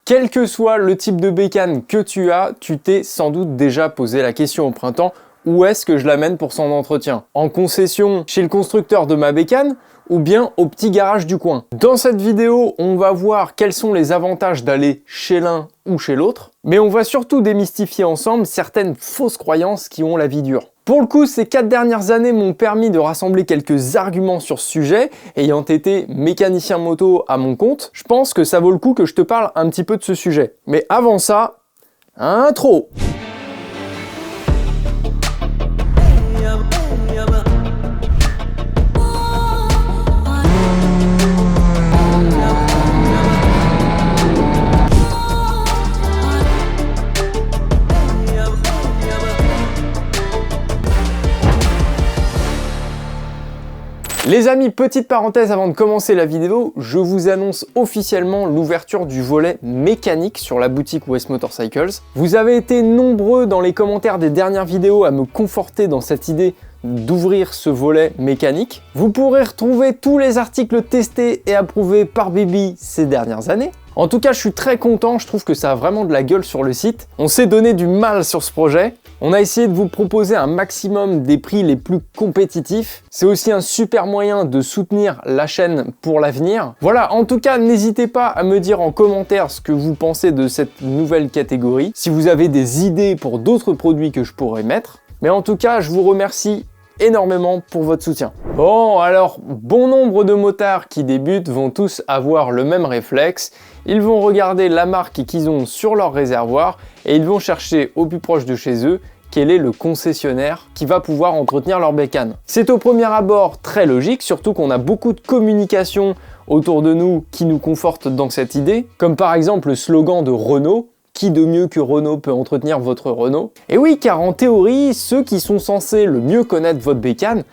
Quel que soit le type de bécane que tu as, tu t'es sans doute déjà posé la question au printemps, où est-ce que je l'amène pour son entretien? En concession chez le constructeur de ma bécane ou bien au petit garage du coin? Dans cette vidéo, on va voir quels sont les avantages d'aller chez l'un ou chez l'autre, mais on va surtout démystifier ensemble certaines fausses croyances qui ont la vie dure. Pour le coup, ces 4 dernières années m'ont permis de rassembler quelques arguments sur ce sujet. Ayant été mécanicien moto à mon compte, je pense que ça vaut le coup que je te parle un petit peu de ce sujet. Mais avant ça, intro! Les amis, petite parenthèse avant de commencer la vidéo, je vous annonce officiellement l'ouverture du volet mécanique sur la boutique West Motorcycles. Vous avez été nombreux dans les commentaires des dernières vidéos à me conforter dans cette idée d'ouvrir ce volet mécanique. Vous pourrez retrouver tous les articles testés et approuvés par Bibi ces dernières années. En tout cas, je suis très content, je trouve que ça a vraiment de la gueule sur le site. On s'est donné du mal sur ce projet. On a essayé de vous proposer un maximum des prix les plus compétitifs. C'est aussi un super moyen de soutenir la chaîne pour l'avenir. Voilà, en tout cas, n'hésitez pas à me dire en commentaire ce que vous pensez de cette nouvelle catégorie. Si vous avez des idées pour d'autres produits que je pourrais mettre. Mais en tout cas, je vous remercie énormément pour votre soutien. Bon, alors, bon nombre de motards qui débutent vont tous avoir le même réflexe. Ils vont regarder la marque qu'ils ont sur leur réservoir et ils vont chercher au plus proche de chez eux quel est le concessionnaire qui va pouvoir entretenir leur bécane. C'est au premier abord très logique, surtout qu'on a beaucoup de communication autour de nous qui nous conforte dans cette idée, comme par exemple le slogan de Renault, qui de mieux que Renault peut entretenir votre Renault? Et oui, car en théorie, ceux qui sont censés le mieux connaître votre bécane,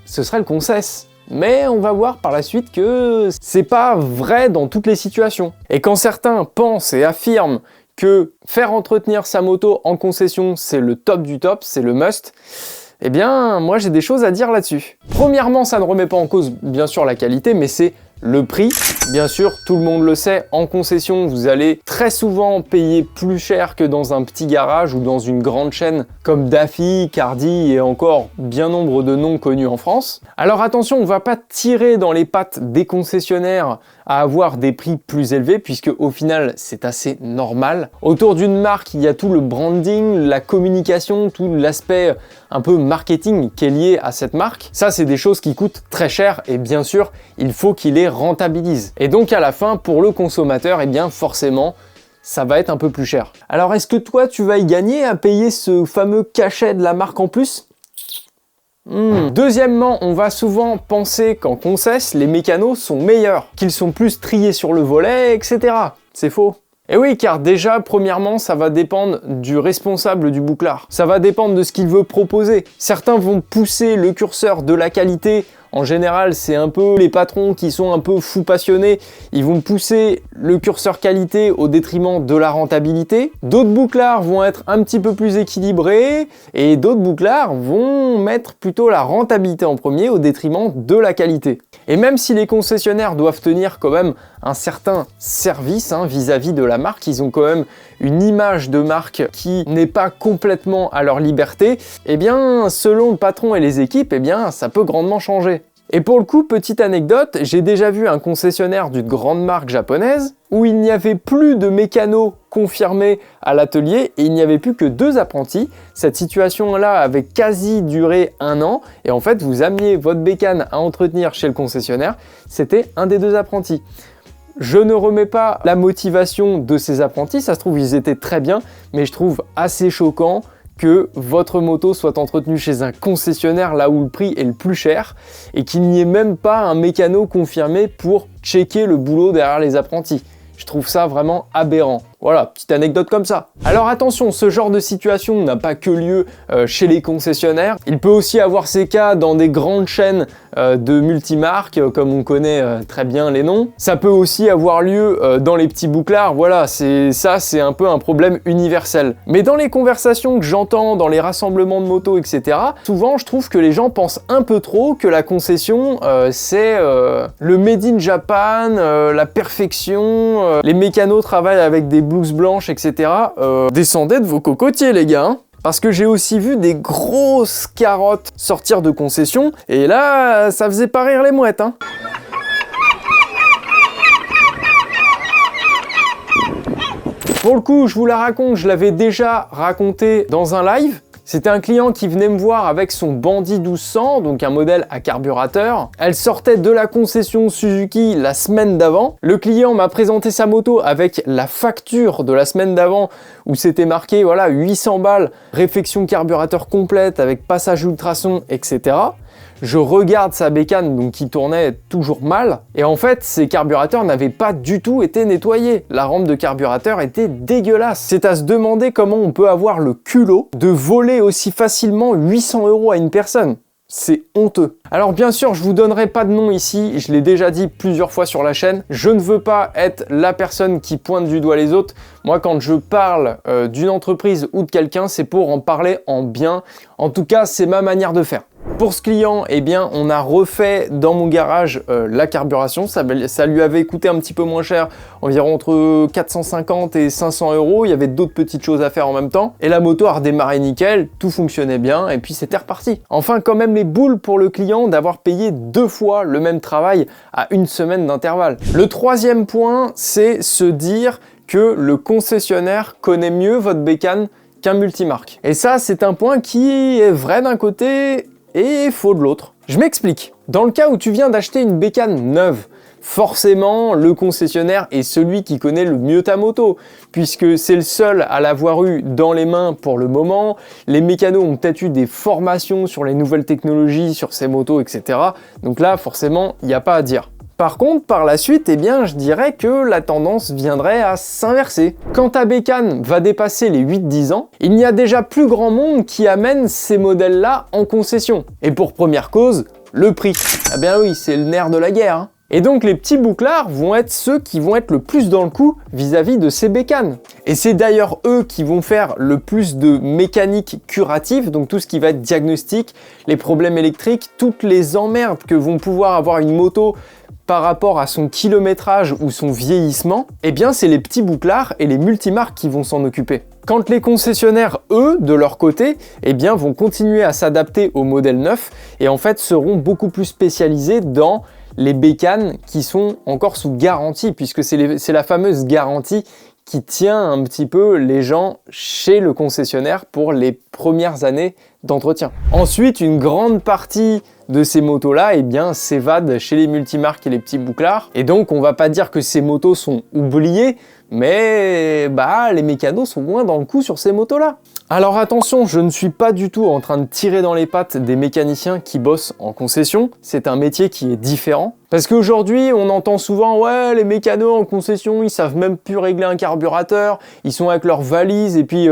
ce serait le concess. Mais on va voir par la suite que c'est pas vrai dans toutes les situations. Et quand certains pensent et affirment que faire entretenir sa moto en concession, c'est le top du top, c'est le must, eh bien, moi j'ai des choses à dire là-dessus. Premièrement, ça ne remet pas en cause, bien sûr, la qualité, mais c'est le prix. Bien sûr, tout le monde le sait, en concession, vous allez très souvent payer plus cher que dans un petit garage ou dans une grande chaîne comme Daffy, Cardi et encore bien nombre de noms connus en France. Alors attention, on ne va pas tirer dans les pattes des concessionnaires à avoir des prix plus élevés puisque au final, c'est assez normal. Autour d'une marque, il y a tout le branding, la communication, tout l'aspect un peu marketing qui est lié à cette marque. Ça, c'est des choses qui coûtent très cher et bien sûr, il faut qu'il les rentabilise. Et donc à la fin, pour le consommateur, eh bien forcément, ça va être un peu plus cher. Alors est-ce que toi, tu vas y gagner à payer ce fameux cachet de la marque en plus? Deuxièmement, on va souvent penser qu'en concess, les mécanos sont meilleurs, qu'ils sont plus triés sur le volet, etc. C'est faux. Et oui, car déjà, premièrement, ça va dépendre du responsable du bouclard. Ça va dépendre de ce qu'il veut proposer. Certains vont pousser le curseur de la qualité. En général, c'est un peu les patrons qui sont un peu fous passionnés. Ils vont pousser le curseur qualité au détriment de la rentabilité. D'autres bouclards vont être un petit peu plus équilibrés et d'autres bouclards vont mettre plutôt la rentabilité en premier au détriment de la qualité. Et même si les concessionnaires doivent tenir quand même un certain service vis-à-vis de la marque, ils ont quand même une image de marque qui n'est pas complètement à leur liberté, eh bien, selon le patron et les équipes, eh bien, ça peut grandement changer. Et pour le coup, petite anecdote, j'ai déjà vu un concessionnaire d'une grande marque japonaise où il n'y avait plus de mécanos confirmés à l'atelier et il n'y avait plus que 2 apprentis. Cette situation-là avait quasi duré 1 an et en fait, vous ameniez votre bécane à entretenir chez le concessionnaire, c'était un des 2 apprentis. Je ne remets pas la motivation de ces apprentis, ça se trouve ils étaient très bien, mais je trouve assez choquant que votre moto soit entretenue chez un concessionnaire là où le prix est le plus cher et qu'il n'y ait même pas un mécano confirmé pour checker le boulot derrière les apprentis. Je trouve ça vraiment aberrant. Voilà, petite anecdote comme ça. Alors attention, ce genre de situation n'a pas que lieu chez les concessionnaires. Il peut aussi avoir ses cas dans des grandes chaînes de multimarques, comme on connaît très bien les noms. Ça peut aussi avoir lieu dans les petits bouclards. Voilà, c'est un peu un problème universel. Mais dans les conversations que j'entends, dans les rassemblements de motos, etc., souvent je trouve que les gens pensent un peu trop que la concession, c'est le made in Japan, la perfection, les mécanos travaillent avec des blouses blanches, etc. Descendez de vos cocotiers, les gars, hein. Parce que j'ai aussi vu des grosses carottes sortir de concession, et là, ça faisait pas rire les mouettes, hein. Pour le coup, je vous la raconte, je l'avais déjà raconté dans un live. C'était un client qui venait me voir avec son Bandit 1200, donc un modèle à carburateur. Elle sortait de la concession Suzuki la semaine d'avant. Le client m'a présenté sa moto avec la facture de la semaine d'avant où c'était marqué voilà 800 balles, réfection carburateur complète avec passage ultrason, etc. Je regarde sa bécane donc qui tournait toujours mal et en fait ces carburateurs n'avaient pas du tout été nettoyés. La rampe de carburateur était dégueulasse. C'est à se demander comment on peut avoir le culot de voler aussi facilement 800 € à une personne. C'est honteux. Alors bien sûr, je vous donnerai pas de nom ici, je l'ai déjà dit plusieurs fois sur la chaîne, je ne veux pas être la personne qui pointe du doigt les autres. Moi, quand je parle d'une entreprise ou de quelqu'un, c'est pour en parler en bien. En tout cas, c'est ma manière de faire. Pour ce client, eh bien, on a refait dans mon garage la carburation. Ça lui avait coûté un petit peu moins cher, environ entre 450 et 500 €. Il y avait d'autres petites choses à faire en même temps. Et la moto a redémarré nickel, tout fonctionnait bien et puis c'était reparti. Enfin, quand même les boules pour le client d'avoir payé 2 fois le même travail à 1 semaine d'intervalle. Le troisième point, c'est se dire que le concessionnaire connaît mieux votre bécane qu'un multimarque. Et ça, c'est un point qui est vrai d'un côté et faux de l'autre. Je m'explique. Dans le cas où tu viens d'acheter une bécane neuve, forcément, le concessionnaire est celui qui connaît le mieux ta moto, puisque c'est le seul à l'avoir eu dans les mains pour le moment. Les mécanos ont peut-être eu des formations sur les nouvelles technologies, sur ces motos, etc. Donc là, forcément, il n'y a pas à dire. Par contre, par la suite, eh bien, je dirais que la tendance viendrait à s'inverser. Quand ta bécane va dépasser les 8-10 ans, il n'y a déjà plus grand monde qui amène ces modèles-là en concession. Et pour première cause, le prix. Ah bien oui, c'est le nerf de la guerre, hein. Et donc les petits bouclards vont être ceux qui vont être le plus dans le coup vis-à-vis de ces bécanes. Et c'est d'ailleurs eux qui vont faire le plus de mécanique curative, donc tout ce qui va être diagnostic, les problèmes électriques, toutes les emmerdes que vont pouvoir avoir une moto par rapport à son kilométrage ou son vieillissement, eh bien c'est les petits bouclards et les multimarques qui vont s'en occuper. Quand les concessionnaires, eux, de leur côté, eh bien vont continuer à s'adapter au modèle neuf et en fait seront beaucoup plus spécialisés dans les bécanes qui sont encore sous garantie, puisque c'est la fameuse garantie qui tient un petit peu les gens chez le concessionnaire pour les premières années d'entretien. Ensuite, une grande partie de ces motos-là, eh bien, s'évadent chez les multimarques et les petits bouclards. Et donc, on va pas dire que ces motos sont oubliées, mais les mécanos sont moins dans le coup sur ces motos-là. Alors attention, je ne suis pas du tout en train de tirer dans les pattes des mécaniciens qui bossent en concession. C'est un métier qui est différent. Parce qu'aujourd'hui, on entend souvent « Ouais, les mécanos en concession, ils savent même plus régler un carburateur, ils sont avec leurs valises et puis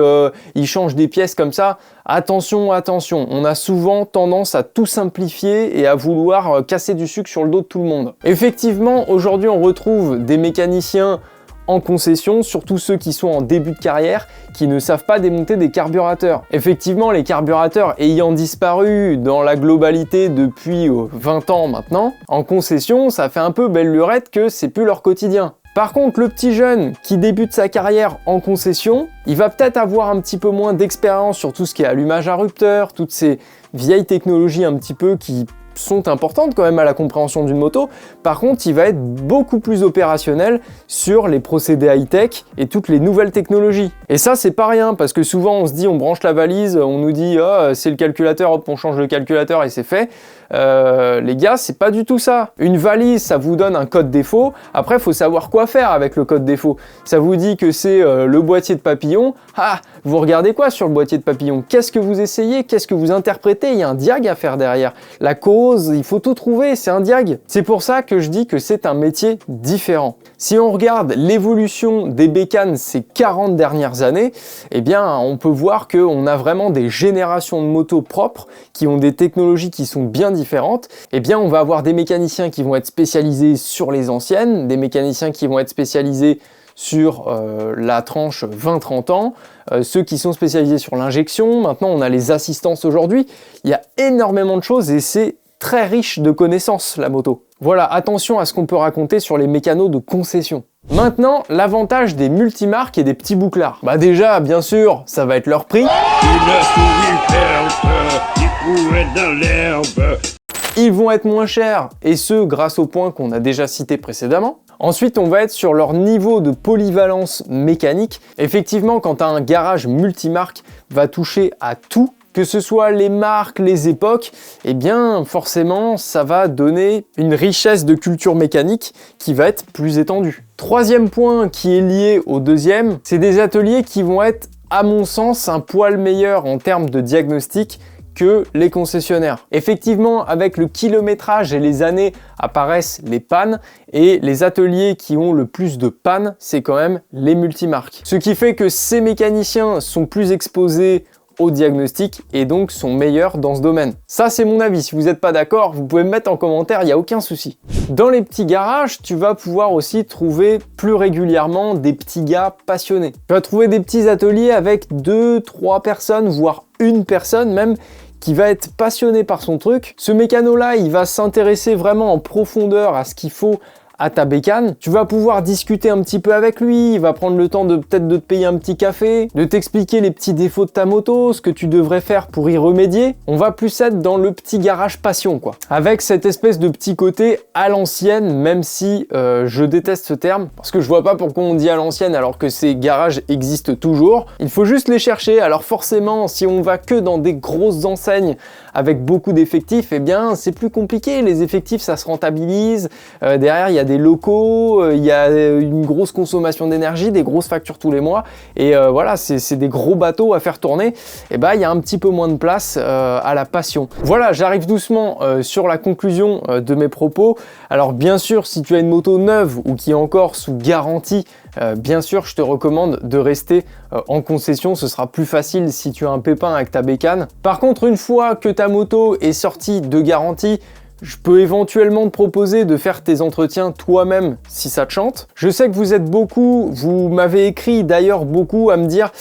ils changent des pièces comme ça. » Attention, attention, on a souvent tendance à tout simplifier et à vouloir casser du sucre sur le dos de tout le monde. Effectivement, aujourd'hui, on retrouve des mécaniciens en concession, surtout ceux qui sont en début de carrière, qui ne savent pas démonter des carburateurs. Effectivement, les carburateurs ayant disparu dans la globalité depuis 20 ans maintenant, en concession, ça fait un peu belle lurette que c'est plus leur quotidien. Par contre, le petit jeune qui débute sa carrière en concession, il va peut-être avoir un petit peu moins d'expérience sur tout ce qui est allumage à rupteur, toutes ces vieilles technologies un petit peu qui sont importantes quand même à la compréhension d'une moto. Par contre, il va être beaucoup plus opérationnel sur les procédés high-tech et toutes les nouvelles technologies. Et ça, c'est pas rien, parce que souvent on se dit, on branche la valise, on nous dit, oh, c'est le calculateur, hop, on change le calculateur et c'est fait. Les gars, c'est pas du tout ça. Une valise, ça vous donne un code défaut. Après, il faut savoir quoi faire avec le code défaut. Ça vous dit que c'est le boîtier de papillon. Ah, vous regardez quoi sur le boîtier de papillon? Qu'est-ce que vous essayez? Qu'est-ce que vous interprétez? Il y a un diag à faire derrière. La cause, il faut tout trouver, c'est un diag. C'est pour ça que je dis que c'est un métier différent. Si on regarde l'évolution des bécanes ces 40 dernières années, eh bien, on peut voir qu'on a vraiment des générations de motos propres qui ont des technologies qui sont bien différentes. Eh bien, on va avoir des mécaniciens qui vont être spécialisés sur les anciennes, des mécaniciens qui vont être spécialisés sur la tranche 20-30 ans, ceux qui sont spécialisés sur l'injection. Maintenant, on a les assistances aujourd'hui. Il y a énormément de choses et c'est très riche de connaissances, la moto. Voilà, attention à ce qu'on peut raconter sur les mécanos de concession. Maintenant, l'avantage des multimarques et des petits bouclards. Bah déjà, bien sûr, ça va être leur prix. Ils vont être moins chers, et ce, grâce au point qu'on a déjà cité précédemment. Ensuite, on va être sur leur niveau de polyvalence mécanique. Effectivement, quand un garage multimarque va toucher à tout, que ce soit les marques, les époques, eh bien forcément ça va donner une richesse de culture mécanique qui va être plus étendue. Troisième point qui est lié au deuxième, c'est des ateliers qui vont être à mon sens un poil meilleur en termes de diagnostic que les concessionnaires. Effectivement, avec le kilométrage et les années apparaissent les pannes et les ateliers qui ont le plus de pannes, c'est quand même les multimarques. Ce qui fait que ces mécaniciens sont plus exposés au diagnostic et donc sont meilleurs dans ce domaine. Ça, c'est mon avis. Si vous n'êtes pas d'accord, vous pouvez me mettre en commentaire, il n'y a aucun souci. Dans les petits garages, tu vas pouvoir aussi trouver plus régulièrement des petits gars passionnés. Tu vas trouver des petits ateliers avec 2-3 personnes, voire une personne même, qui va être passionné par son truc. Ce mécano-là, il va s'intéresser vraiment en profondeur à ce qu'il faut à ta bécane, tu vas pouvoir discuter un petit peu avec lui, il va prendre le temps de peut-être de te payer un petit café, de t'expliquer les petits défauts de ta moto, ce que tu devrais faire pour y remédier. On va plus être dans le petit garage passion quoi. Avec cette espèce de petit côté à l'ancienne, même si je déteste ce terme, parce que je vois pas pourquoi on dit à l'ancienne alors que ces garages existent toujours. Il faut juste les chercher, alors forcément si on va que dans des grosses enseignes avec beaucoup d'effectifs, eh bien c'est plus compliqué, les effectifs ça se rentabilise, derrière il y a des locaux, il y a une grosse consommation d'énergie, des grosses factures tous les mois, et voilà, c'est des gros bateaux à faire tourner, et bah il y a un petit peu moins de place à la passion. Voilà, j'arrive doucement sur la conclusion de mes propos. Alors bien sûr, si tu as une moto neuve ou qui est encore sous garantie, bien sûr, je te recommande de rester en concession, ce sera plus facile si tu as un pépin avec ta bécane. Par contre, une fois que ta moto est sortie de garantie, je peux éventuellement te proposer de faire tes entretiens toi-même si ça te chante. Je sais que vous êtes beaucoup, vous m'avez écrit d'ailleurs beaucoup à me dire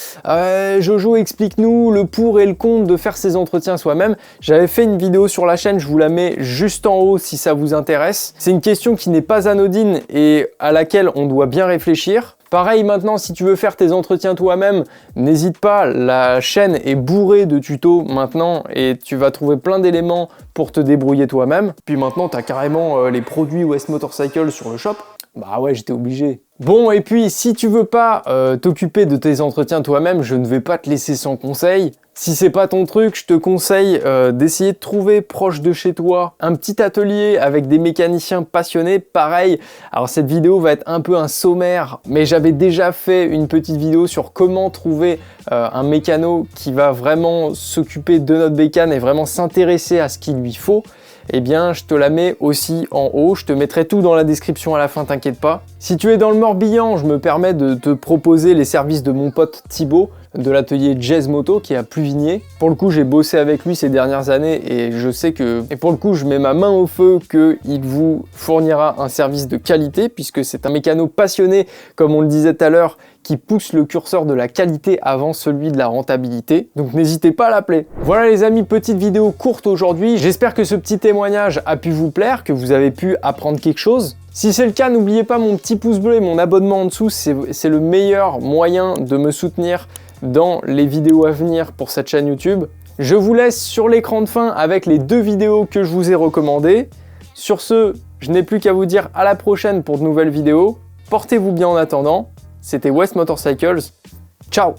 Jojo, explique-nous le pour et le contre de faire ces entretiens soi-même. J'avais fait une vidéo sur la chaîne, je vous la mets juste en haut si ça vous intéresse. C'est une question qui n'est pas anodine et à laquelle on doit bien réfléchir. Pareil maintenant, si tu veux faire tes entretiens toi-même, n'hésite pas, la chaîne est bourrée de tutos maintenant et tu vas trouver plein d'éléments pour te débrouiller toi-même. Puis maintenant, tu as carrément les produits West Motorcycle sur le shop. Bah ouais, j'étais obligé. Bon, et puis si tu veux pas t'occuper de tes entretiens toi-même, je ne vais pas te laisser sans conseil. Si c'est pas ton truc, je te conseille d'essayer de trouver proche de chez toi un petit atelier avec des mécaniciens passionnés. Pareil, alors cette vidéo va être un peu un sommaire, mais j'avais déjà fait une petite vidéo sur comment trouver un mécano qui va vraiment s'occuper de notre bécane et vraiment s'intéresser à ce qu'il lui faut. Eh bien, je te la mets aussi en haut. Je te mettrai tout dans la description à la fin, t'inquiète pas. Si tu es dans le Morbihan, je me permets de te proposer les services de mon pote Thibaut, de l'atelier Jazz Moto qui est à Pluvigné. Pour le coup, j'ai bossé avec lui ces dernières années et je sais que, et pour le coup, je mets ma main au feu qu'il vous fournira un service de qualité puisque c'est un mécano passionné, comme on le disait tout à l'heure, qui pousse le curseur de la qualité avant celui de la rentabilité. Donc n'hésitez pas à l'appeler. Voilà les amis, petite vidéo courte aujourd'hui. J'espère que ce petit témoignage a pu vous plaire, que vous avez pu apprendre quelque chose. Si c'est le cas, n'oubliez pas mon petit pouce bleu et mon abonnement en dessous, c'est le meilleur moyen de me soutenir dans les vidéos à venir pour cette chaîne YouTube. Je vous laisse sur l'écran de fin avec les 2 vidéos que je vous ai recommandées. Sur ce, je n'ai plus qu'à vous dire à la prochaine pour de nouvelles vidéos. Portez-vous bien en attendant. C'était West Motorcycles. Ciao!